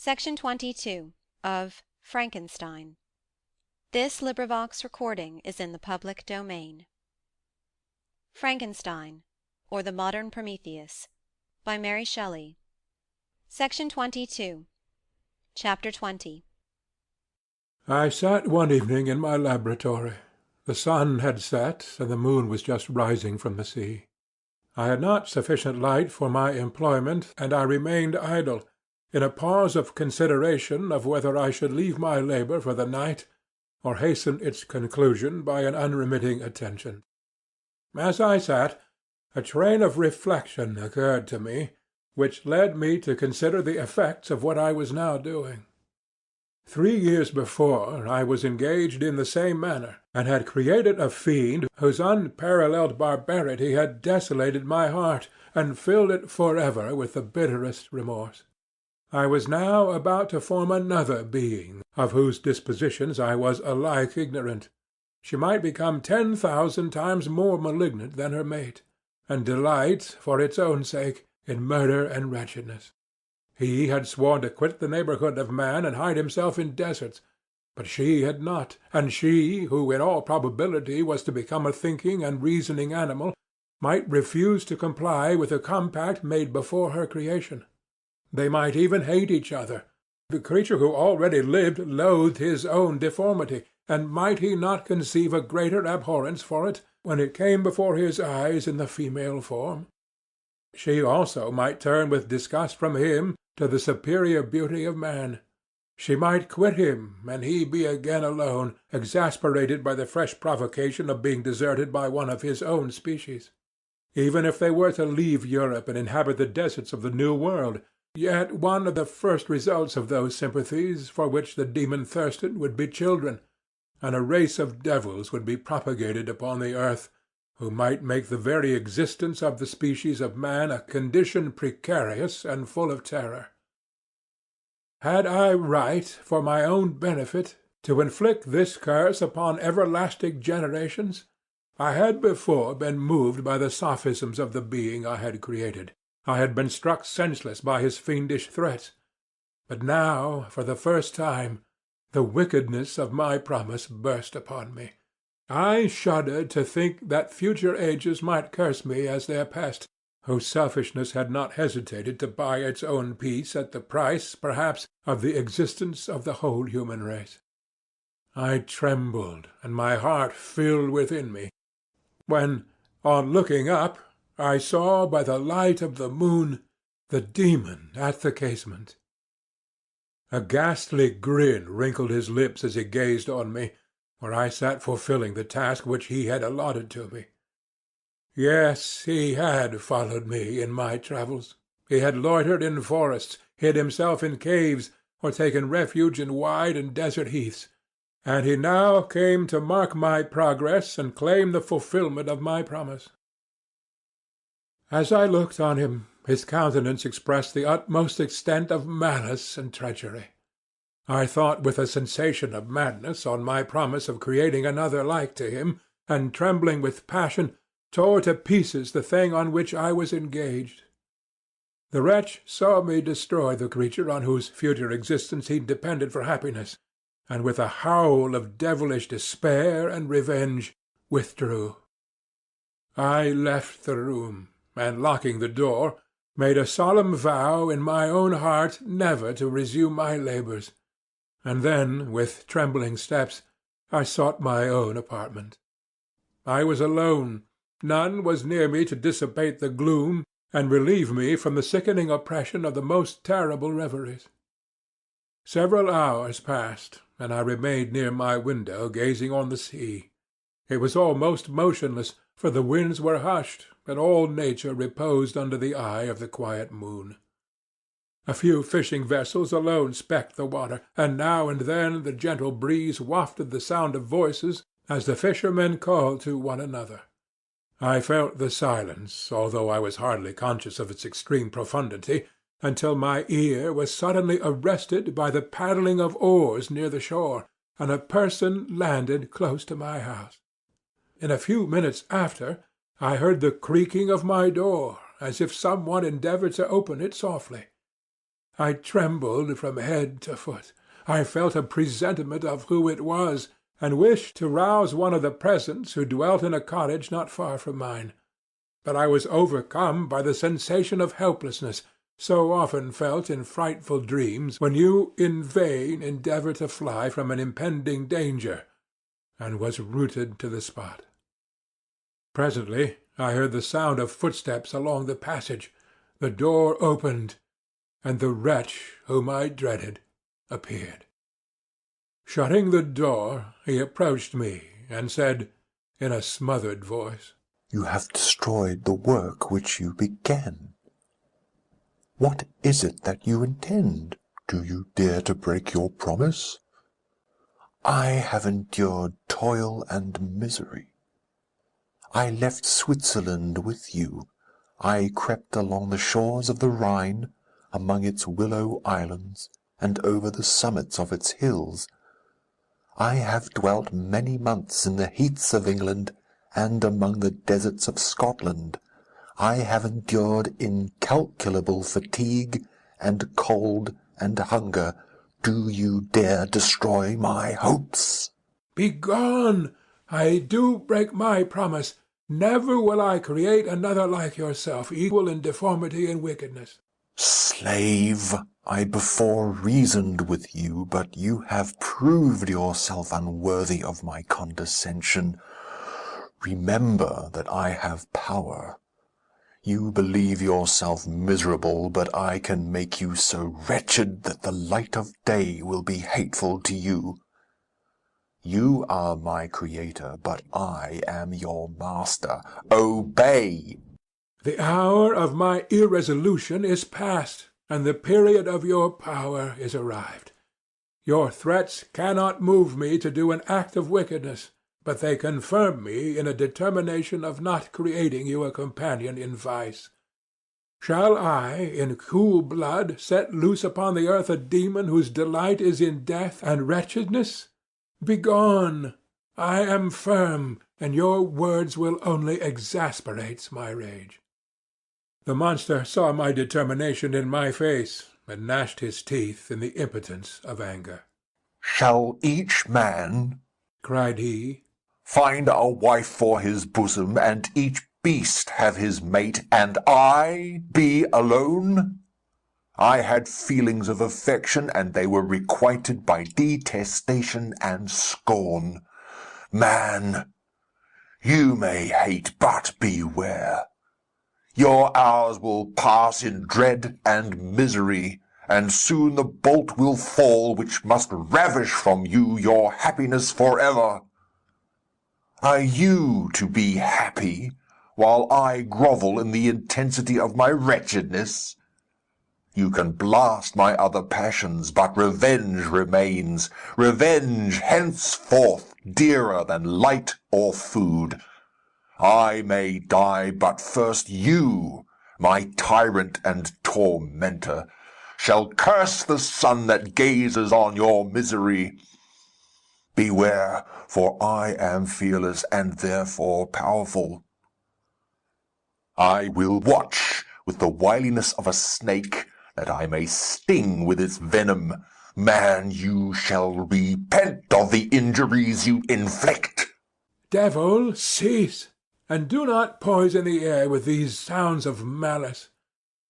Section 22 of Frankenstein. This recording is in the public domain. Frankenstein, or the Modern Prometheus, by Mary Shelley. Section 22. Chapter 20. I sat one evening in my laboratory. The sun had set, and the moon was just rising from the sea. I had not sufficient light for my employment, and I remained idle, in a pause of consideration of whether I should leave my labour for the night, or hasten its conclusion by an unremitting attention. As I sat, a train of reflection occurred to me, which led me to consider the effects of what I was now doing. 3 years before, I was engaged in the same manner, and had created a fiend whose unparalleled barbarity had desolated my heart, and filled it forever with the bitterest remorse. I was now about to form another being, of whose dispositions I was alike ignorant. She might become 10,000 times more malignant than her mate, and delight, for its own sake, in murder and wretchedness. He had sworn to quit the neighbourhood of man and hide himself in deserts, but she had not, and she, who in all probability was to become a thinking and reasoning animal, might refuse to comply with a compact made before her creation. They might even hate each other. The creature who already lived loathed his own deformity, and might he not conceive a greater abhorrence for it when it came before his eyes in the female form? She also might turn with disgust from him to the superior beauty of man. She might quit him, and he be again alone, exasperated by the fresh provocation of being deserted by one of his own species. Even if they were to leave Europe and inhabit the deserts of the New World, yet one of the first results of those sympathies for which the demon thirsted would be children, and a race of devils would be propagated upon the earth, who might make the very existence of the species of man a condition precarious and full of terror. Had I right, for my own benefit, to inflict this curse upon everlasting generations? I had before been moved by the sophisms of the being I had created. I had been struck senseless by his fiendish threats. But now, for the first time, the wickedness of my promise burst upon me. I shuddered to think that future ages might curse me as their pest, whose selfishness had not hesitated to buy its own peace at the price, perhaps, of the existence of the whole human race. I trembled, and my heart filled within me, when, on looking up, I saw by the light of the moon the demon at the casement. A ghastly grin wrinkled his lips as he gazed on me, where I sat fulfilling the task which he had allotted to me. Yes, he had followed me in my travels. He had loitered in forests, hid himself in caves, or taken refuge in wide and desert heaths, and he now came to mark my progress and claim the fulfilment of my promise. As I looked on him, his countenance expressed the utmost extent of malice and treachery. I thought with a sensation of madness on my promise of creating another like to him, and trembling with passion, tore to pieces the thing on which I was engaged. The wretch saw me destroy the creature on whose future existence he depended for happiness, and with a howl of devilish despair and revenge withdrew. I left the room, and locking the door, made a solemn vow in my own heart never to resume my labours, and then, with trembling steps, I sought my own apartment. I was alone. None was near me to dissipate the gloom and relieve me from the sickening oppression of the most terrible reveries. Several hours passed, and I remained near my window gazing on the sea. It was almost motionless, for the winds were hushed, and all nature reposed under the eye of the quiet moon. A few fishing vessels alone specked the water, and now and then the gentle breeze wafted the sound of voices as the fishermen called to one another. I felt the silence, although I was hardly conscious of its extreme profundity, until my ear was suddenly arrested by the paddling of oars near the shore, and a person landed close to my house. In a few minutes after, I heard the creaking of my door, as if some one endeavoured to open it softly. I trembled from head to foot. I felt a presentiment of who it was, and wished to rouse one of the presents who dwelt in a cottage not far from mine. But I was overcome by the sensation of helplessness, so often felt in frightful dreams when you in vain endeavour to fly from an impending danger, and was rooted to the spot. Presently I heard the sound of footsteps along the passage. The door opened, and the wretch whom I dreaded appeared. Shutting the door, he approached me and said, in a smothered voice, "You have destroyed the work which you began. What is it that you intend? Do you dare to break your promise? I have endured toil and misery. I left Switzerland with you. I crept along the shores of the Rhine, among its willow islands, and over the summits of its hills. I have dwelt many months in the heaths of England and among the deserts of Scotland. I have endured incalculable fatigue and cold and hunger. Do you dare destroy my hopes?" "Begone! I do break my promise. Never will I create another like yourself, equal in deformity and wickedness." "Slave, I before reasoned with you, but you have proved yourself unworthy of my condescension. Remember that I have power. You believe yourself miserable, but I can make you so wretched that the light of day will be hateful to you. You are my creator, but I am your master. Obey!" "The hour of my irresolution is past, and the period of your power is arrived. Your threats cannot move me to do an act of wickedness, but they confirm me in a determination of not creating you a companion in vice. Shall I, in cool blood, set loose upon the earth a demon whose delight is in death and wretchedness? Begone! I am firm, and your words will only exasperate my rage." The monster saw my determination in my face, and gnashed his teeth in the impotence of anger. "Shall each man," cried he, "find a wife for his bosom, and each beast have his mate, and I be alone? I had feelings of affection, and they were requited by detestation and scorn. Man, you may hate, but beware. Your hours will pass in dread and misery, and soon the bolt will fall which must ravish from you your happiness forever. Are you to be happy, while I grovel in the intensity of my wretchedness? You can blast my other passions, but revenge remains. Revenge henceforth dearer than light or food. I may die, but first you, my tyrant and tormentor, shall curse the sun that gazes on your misery. Beware, for I am fearless and therefore powerful. I will watch with the wiliness of a snake, that I may sting with its venom. Man, you shall repent of the injuries you inflict." "Devil, cease, and do not poison the air with these sounds of malice.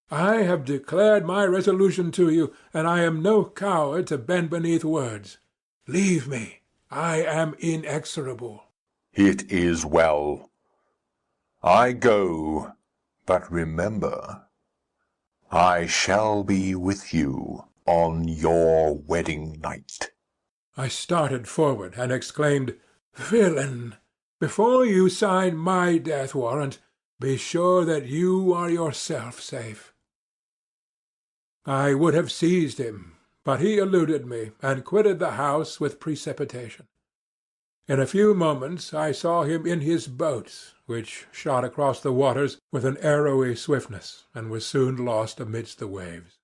I have declared my resolution to you, and I am no coward to bend beneath words. Leave me. I am inexorable." "It is well. I go, but remember, I shall be with you on your wedding night." I started forward and exclaimed, "Villain! Before you sign my death warrant, be sure that you are yourself safe." I would have seized him, but he eluded me, and quitted the house with precipitation. In a few moments I saw him in his boat, which shot across the waters with an arrowy swiftness, and was soon lost amidst the waves.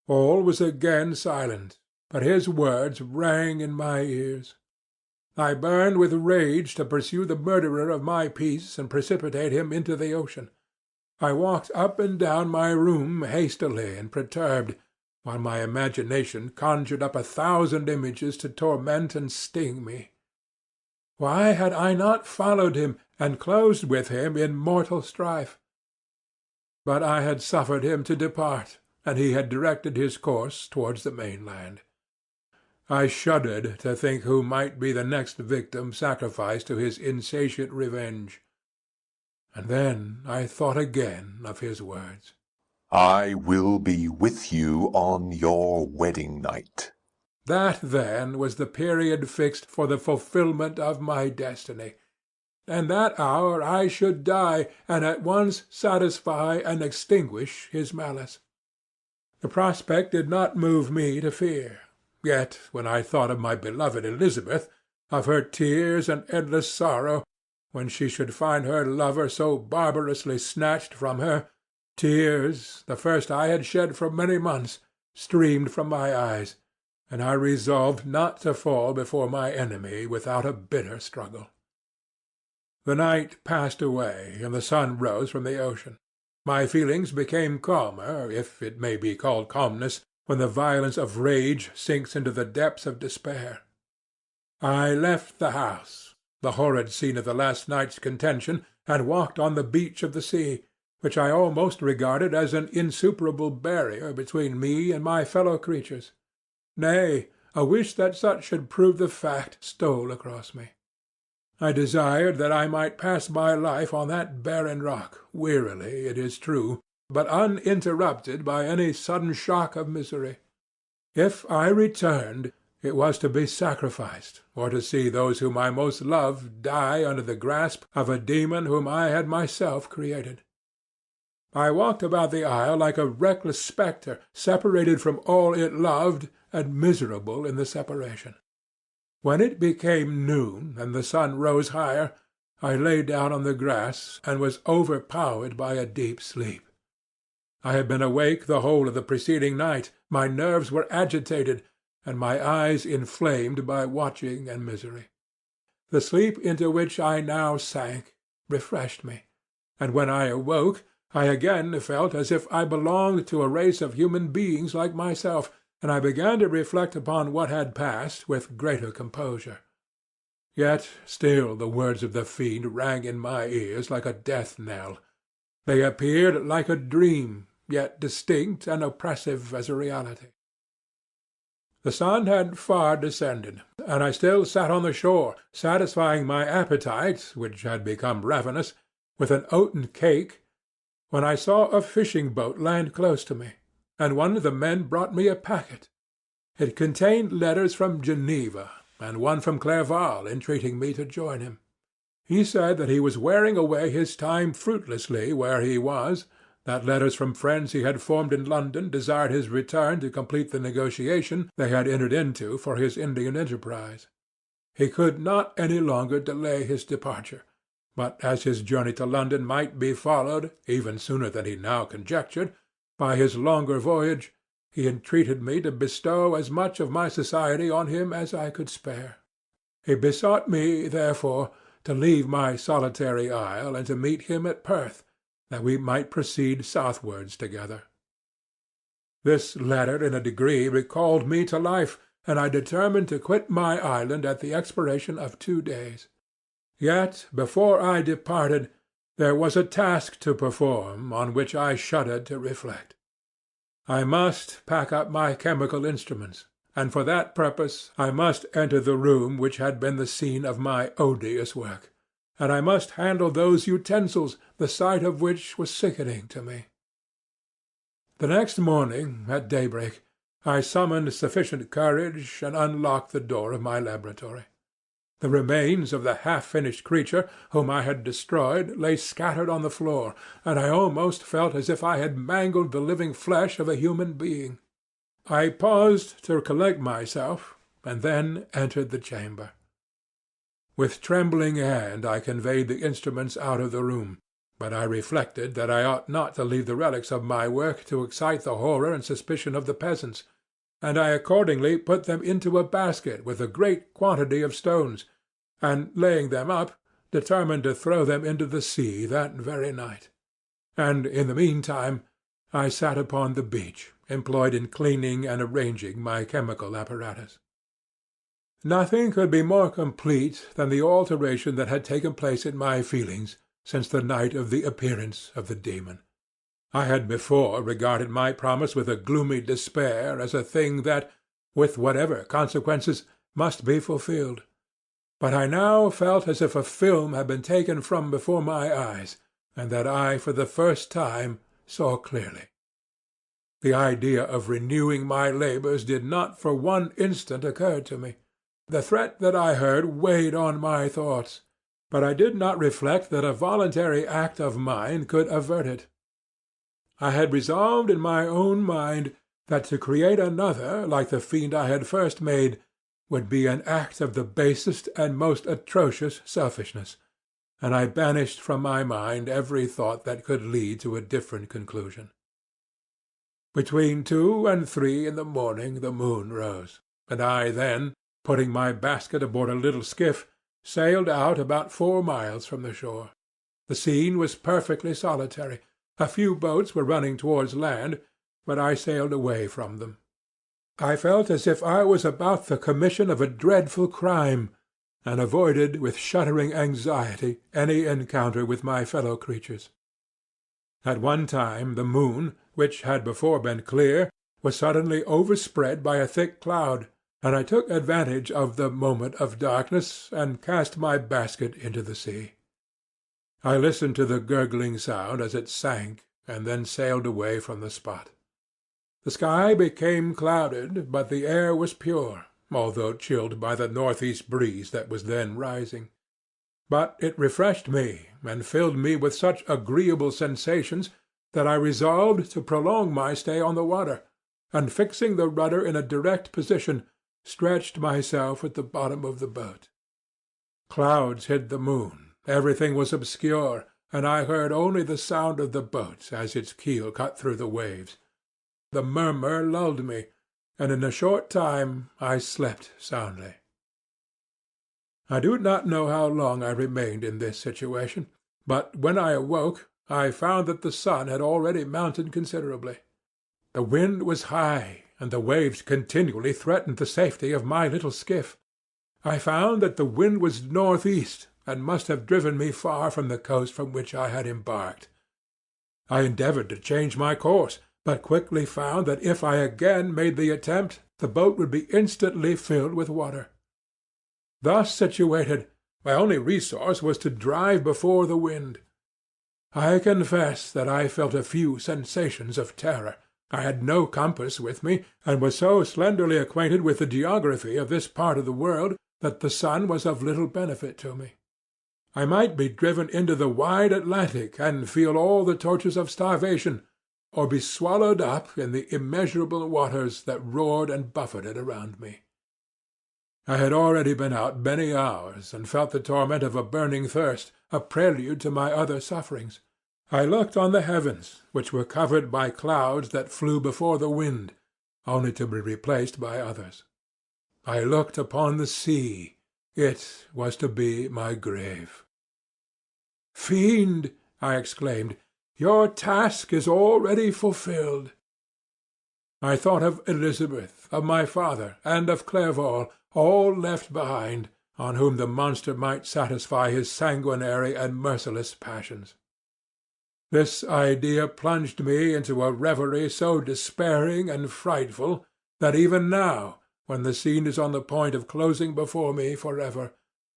All was again silent, but his words rang in my ears. I burned with rage to pursue the murderer of my peace and precipitate him into the ocean. I walked up and down my room hastily and perturbed, while my imagination conjured up 1,000 images to torment and sting me. Why had I not followed him and closed with him in mortal strife? But I had suffered him to depart, and he had directed his course towards the mainland. I shuddered to think who might be the next victim sacrificed to his insatiate revenge. And then I thought again of his words. I will be with you on your wedding night. That, then, was the period fixed for the fulfilment of my destiny. And that hour I should die, and at once satisfy and extinguish his malice. The prospect did not move me to fear. Yet, when I thought of my beloved Elizabeth, of her tears and endless sorrow, when she should find her lover so barbarously snatched from her, tears, the first I had shed for many months, streamed from my eyes, and I resolved not to fall before my enemy without a bitter struggle. The night passed away, and the sun rose from the ocean. My feelings became calmer, if it may be called calmness, when the violence of rage sinks into the depths of despair. I left the house, the horrid scene of the last night's contention, and walked on the beach of the sea, which I almost regarded as an insuperable barrier between me and my fellow creatures. Nay, a wish that such should prove the fact stole across me. I desired that I might pass my life on that barren rock, wearily, it is true, but uninterrupted by any sudden shock of misery. If I returned, it was to be sacrificed, or to see those whom I most loved die under the grasp of a demon whom I had myself created. I walked about the isle like a reckless spectre, separated from all it loved, and miserable in the separation. When it became noon, and the sun rose higher, I lay down on the grass, and was overpowered by a deep sleep. I had been awake the whole of the preceding night, my nerves were agitated, and my eyes inflamed by watching and misery. The sleep into which I now sank refreshed me, and when I awoke, I again felt as if I belonged to a race of human beings like myself, and I began to reflect upon what had passed with greater composure. Yet still the words of the fiend rang in my ears like a death knell. They appeared like a dream, yet distinct and oppressive as a reality. The sun had far descended, and I still sat on the shore, satisfying my appetite, which had become ravenous, with an oaten cake, when I saw a fishing-boat land close to me, and one of the men brought me a packet. It contained letters from Geneva, and one from Clerval entreating me to join him. He said that he was wearing away his time fruitlessly where he was, that letters from friends he had formed in London desired his return to complete the negotiation they had entered into for his Indian enterprise. He could not any longer delay his departure, but as his journey to London might be followed, even sooner than he now conjectured, by his longer voyage, he entreated me to bestow as much of my society on him as I could spare. He besought me, therefore, to leave my solitary isle and to meet him at Perth, that we might proceed southwards together. This letter in a degree recalled me to life, and I determined to quit my island at the expiration of 2 days. Yet before I departed there was a task to perform on which I shuddered to reflect. I must pack up my chemical instruments, and for that purpose I must enter the room which had been the scene of my odious work, and I must handle those utensils, the sight of which was sickening to me. The next morning, at daybreak, I summoned sufficient courage and unlocked the door of my laboratory. The remains of the half-finished creature whom I had destroyed lay scattered on the floor, and I almost felt as if I had mangled the living flesh of a human being. I paused to collect myself, and then entered the chamber. With trembling hand I conveyed the instruments out of the room, but I reflected that I ought not to leave the relics of my work to excite the horror and suspicion of the peasants, and I accordingly put them into a basket with a great quantity of stones, and, laying them up, determined to throw them into the sea that very night. And in the meantime I sat upon the beach, employed in cleaning and arranging my chemical apparatus. Nothing could be more complete than the alteration that had taken place in my feelings since the night of the appearance of the demon. I had before regarded my promise with a gloomy despair as a thing that, with whatever consequences, must be fulfilled. But I now felt as if a film had been taken from before my eyes, and that I for the first time saw clearly. The idea of renewing my labours did not for one instant occur to me. The threat that I heard weighed on my thoughts, but I did not reflect that a voluntary act of mine could avert it. I had resolved in my own mind that to create another like the fiend I had first made would be an act of the basest and most atrocious selfishness, and I banished from my mind every thought that could lead to a different conclusion. Between 2 and 3 in the morning the moon rose, and I then, putting my basket aboard a little skiff, sailed out about 4 miles from the shore. The scene was perfectly solitary. A few boats were running towards land, but I sailed away from them. I felt as if I was about the commission of a dreadful crime, and avoided with shuddering anxiety any encounter with my fellow creatures. At one time the moon, which had before been clear, was suddenly overspread by a thick cloud, and I took advantage of the moment of darkness and cast my basket into the sea. I listened to the gurgling sound as it sank, and then sailed away from the spot. The sky became clouded, but the air was pure, although chilled by the northeast breeze that was then rising. But it refreshed me, and filled me with such agreeable sensations that I resolved to prolong my stay on the water, and fixing the rudder in a direct position, stretched myself at the bottom of the boat. Clouds hid the moon, everything was obscure, and I heard only the sound of the boat as its keel cut through the waves. The murmur lulled me, and in a short time I slept soundly. I do not know how long I remained in this situation, but when I awoke I found that the sun had already mounted considerably. The wind was high, and the waves continually threatened the safety of my little skiff. I found that the wind was northeast, and must have driven me far from the coast from which I had embarked. I endeavoured to change my course, but quickly found that if I again made the attempt, the boat would be instantly filled with water. Thus situated, my only resource was to drive before the wind. I confess that I felt a few sensations of terror. I had no compass with me, and was so slenderly acquainted with the geography of this part of the world that the sun was of little benefit to me. I might be driven into the wide Atlantic and feel all the tortures of starvation, or be swallowed up in the immeasurable waters that roared and buffeted around me. I had already been out many hours, and felt the torment of a burning thirst, a prelude to my other sufferings. I looked on the heavens, which were covered by clouds that flew before the wind, only to be replaced by others. I looked upon the sea. It was to be my grave. "Fiend!" I exclaimed, "your task is already fulfilled." I thought of Elizabeth, of my father, and of Clerval, all left behind, on whom the monster might satisfy his sanguinary and merciless passions. This idea plunged me into a reverie so despairing and frightful that even now, when the scene is on the point of closing before me for ever,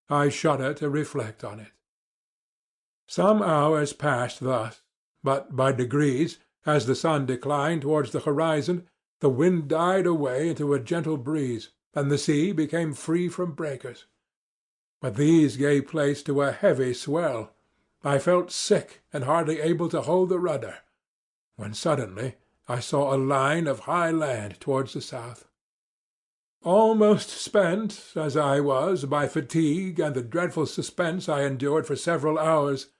I shudder to reflect on it. Some hours passed thus, but by degrees, as the sun declined towards the horizon, the wind died away into a gentle breeze, and the sea became free from breakers. But these gave place to a heavy swell. I felt sick and hardly able to hold the rudder, when suddenly I saw a line of high land towards the south. Almost spent, as I was, by fatigue and the dreadful suspense I endured for several hours,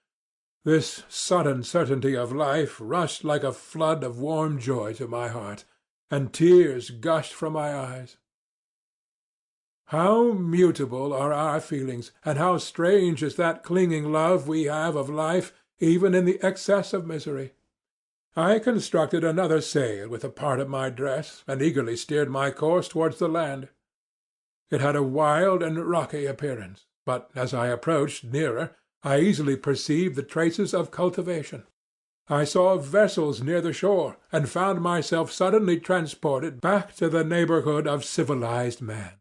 this sudden certainty of life rushed like a flood of warm joy to my heart, and tears gushed from my eyes. How mutable are our feelings, and how strange is that clinging love we have of life even in the excess of misery! I constructed another sail with a part of my dress, and eagerly steered my course towards the land. It had a wild and rocky appearance, but as I approached nearer I easily perceived the traces of cultivation. I saw vessels near the shore, and found myself suddenly transported back to the neighborhood of civilized man.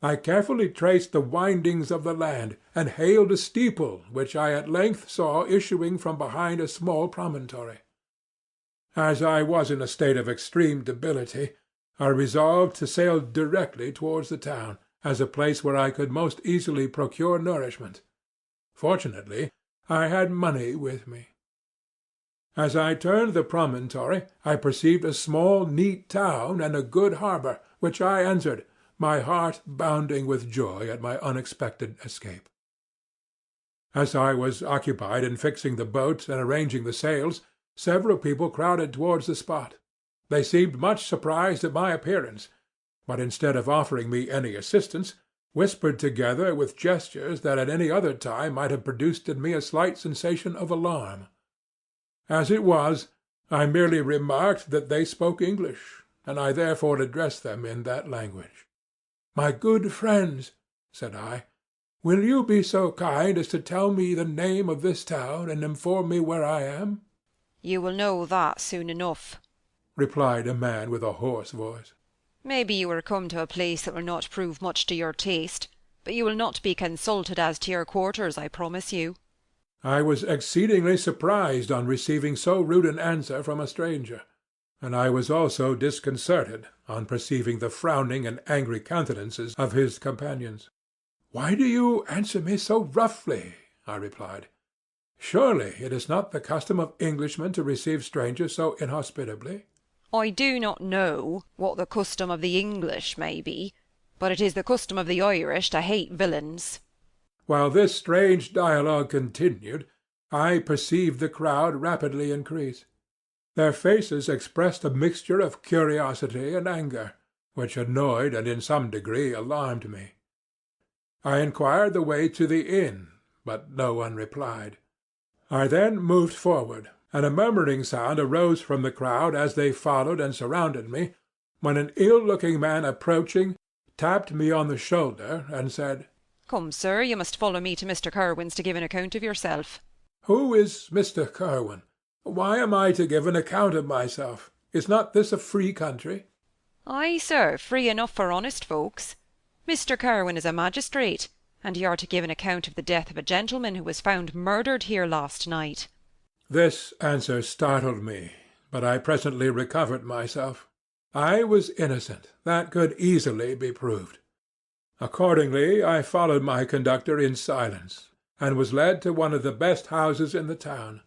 I carefully traced the windings of the land, and hailed a steeple which I at length saw issuing from behind a small promontory. As I was in a state of extreme debility, I resolved to sail directly towards the town, as a place where I could most easily procure nourishment. Fortunately, I had money with me. As I turned the promontory, I perceived a small, neat town and a good harbour, which I entered, my heart bounding with joy at my unexpected escape. As I was occupied in fixing the boat and arranging the sails, several people crowded towards the spot. They seemed much surprised at my appearance, but instead of offering me any assistance, whispered together with gestures that at any other time might have produced in me a slight sensation of alarm. As it was, I merely remarked that they spoke English, and I therefore addressed them in that language. "My good friends," said I, "will you be so kind as to tell me the name of this town and inform me where I am?" "You will know that soon enough," replied a man with a hoarse voice. "Maybe you are come to a place that will not prove much to your taste, but you will not be consulted as to your quarters, I promise you." I was exceedingly surprised on receiving so rude an answer from a stranger, and I was also disconcerted on perceiving the frowning and angry countenances of his companions. "Why do you answer me so roughly?" I replied. "Surely it is not the custom of Englishmen to receive strangers so inhospitably?" "I do not know what the custom of the English may be, but it is the custom of the Irish to hate villains." While this strange dialogue continued, I perceived the crowd rapidly increase. Their faces expressed a mixture of curiosity and anger, which annoyed and in some degree alarmed me. I inquired the way to the inn, but no one replied. I then moved forward, and a murmuring sound arose from the crowd as they followed and surrounded me, when an ill-looking man approaching tapped me on the shoulder and said, "Come, sir, you must follow me to Mr. Curwen's to give an account of yourself." "Who is Mr. Curwen? Why am I to give an account of myself? Is not this a free country?" "Ay, sir, free enough for honest folks. Mr. Curwen is a magistrate, and you are to give an account of the death of a gentleman who was found murdered here last night." This answer startled me, but I presently recovered myself. I was innocent. That could easily be proved. Accordingly, I followed my conductor in silence, and was led to one of the best houses in the town.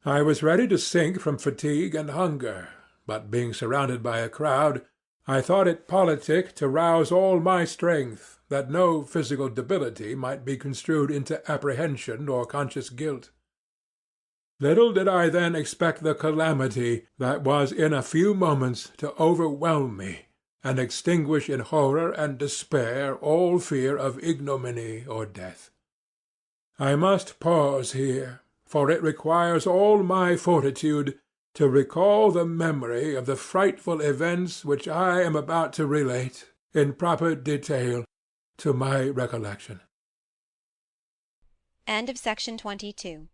I was ready to sink from fatigue and hunger, but being surrounded by a crowd, I thought it politic to rouse all my strength, that no physical debility might be construed into apprehension or conscious guilt. Little did I then expect the calamity that was in a few moments to overwhelm me, and extinguish in horror and despair all fear of ignominy or death. I must pause here, for it requires all my fortitude to recall the memory of the frightful events which I am about to relate, in proper detail, to my recollection. End of Section 22.